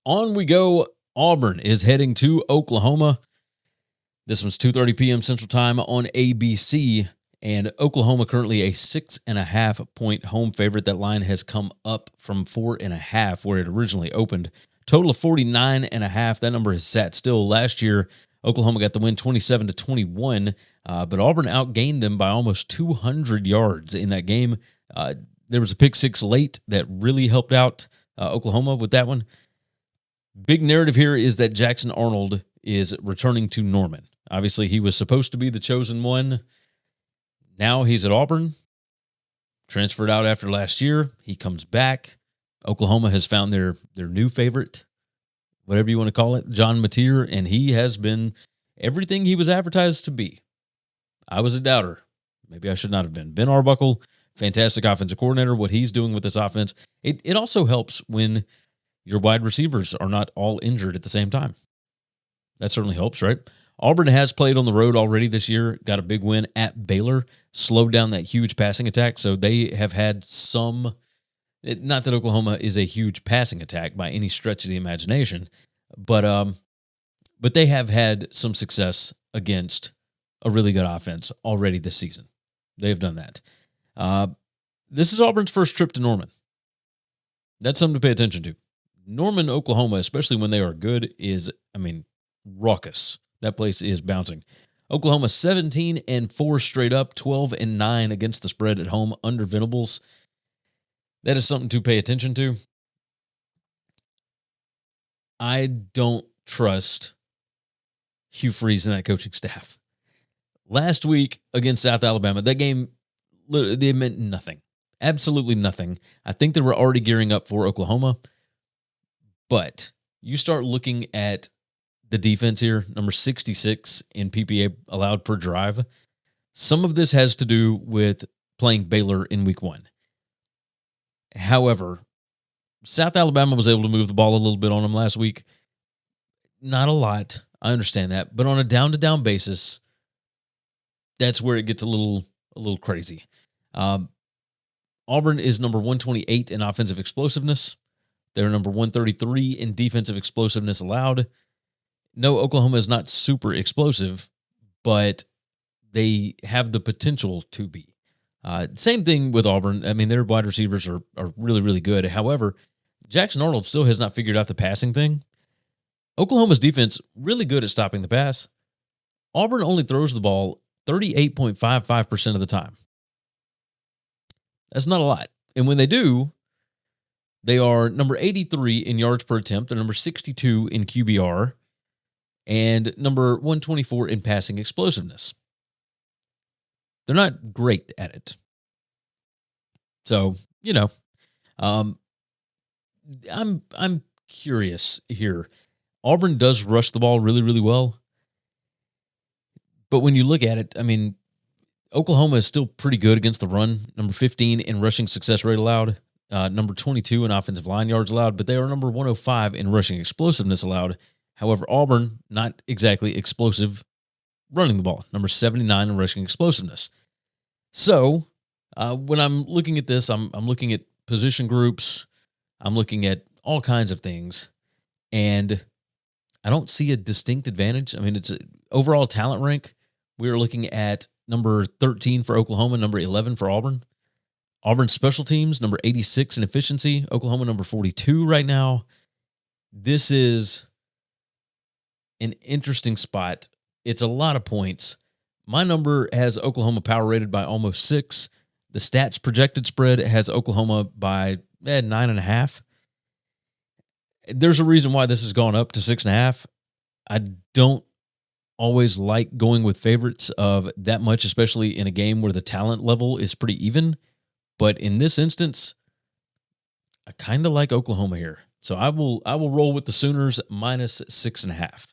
On we go. Auburn is heading to Oklahoma. This one's 2:30 p.m. Central Time on ABC. And Oklahoma currently a 6.5-point home favorite. That line has come up from 4.5 where it originally opened. Total of 49.5. That number has sat still. Last year, Oklahoma got the win 27-21, but Auburn outgained them by almost 200 yards in that game. There was a pick six late that really helped out Oklahoma with that one. Big narrative here is that Jackson Arnold is returning to Norman. Obviously, he was supposed to be the chosen one. Now he's at Auburn, transferred out after last year. He comes back. Oklahoma has found their new favorite, whatever you want to call it, John Mateer, and he has been everything he was advertised to be. I was a doubter. Maybe I should not have been. Ben Arbuckle, fantastic offensive coordinator. What he's doing with this offense, it also helps when your wide receivers are not all injured at the same time. That certainly helps, right? Auburn has played on the road already this year, got a big win at Baylor, slowed down that huge passing attack. So they have had some, not that Oklahoma is a huge passing attack by any stretch of the imagination, but they have had some success against a really good offense already this season. They've done that. This is Auburn's first trip to Norman. That's something to pay attention to. Norman, Oklahoma, especially when they are good, is, raucous. That place is bouncing. Oklahoma 17-4 straight up, 12-9 against the spread at home under Venables. That is something to pay attention to. I don't trust Hugh Freeze and that coaching staff. Last week against South Alabama, that game, they meant nothing. Absolutely nothing. I think they were already gearing up for Oklahoma. But you start looking at the defense here, number 66 in PPA allowed per drive. Some of this has to do with playing Baylor in week one. However, South Alabama was able to move the ball a little bit on them last week. Not a lot. I understand that. But on a down-to-down basis, that's where it gets a little crazy. Auburn is number 128 in offensive explosiveness. They're number 133 in defensive explosiveness allowed. No, Oklahoma is not super explosive, but they have the potential to be. Same thing with Auburn. Their wide receivers are really, really good. However, Jackson Arnold still has not figured out the passing thing. Oklahoma's defense, really good at stopping the pass. Auburn only throws the ball 38.55% of the time. That's not a lot. And when they do, they are number 83 in yards per attempt. They're number 62 in QBR. And number 124 in passing explosiveness. They're not great at it. So, I'm curious here. Auburn does rush the ball really, really well. But when you look at it, Oklahoma is still pretty good against the run. Number 15 in rushing success rate allowed. Number 22 in offensive line yards allowed. But they are number 105 in rushing explosiveness allowed. However, Auburn, not exactly explosive running the ball. Number 79 in rushing explosiveness. So, when I'm looking at this, I'm looking at position groups. I'm looking at all kinds of things. And I don't see a distinct advantage. It's an overall talent rank. We are looking at number 13 for Oklahoma, number 11 for Auburn. Auburn special teams, number 86 in efficiency. Oklahoma, number 42 right now. This is an interesting spot. It's a lot of points. My number has Oklahoma power rated by almost 6. The stats projected spread has Oklahoma by 9.5. There's a reason why this has gone up to 6.5. I don't always like going with favorites of that much, especially in a game where the talent level is pretty even. But in this instance, I kind of like Oklahoma here. So I will roll with the Sooners minus 6.5.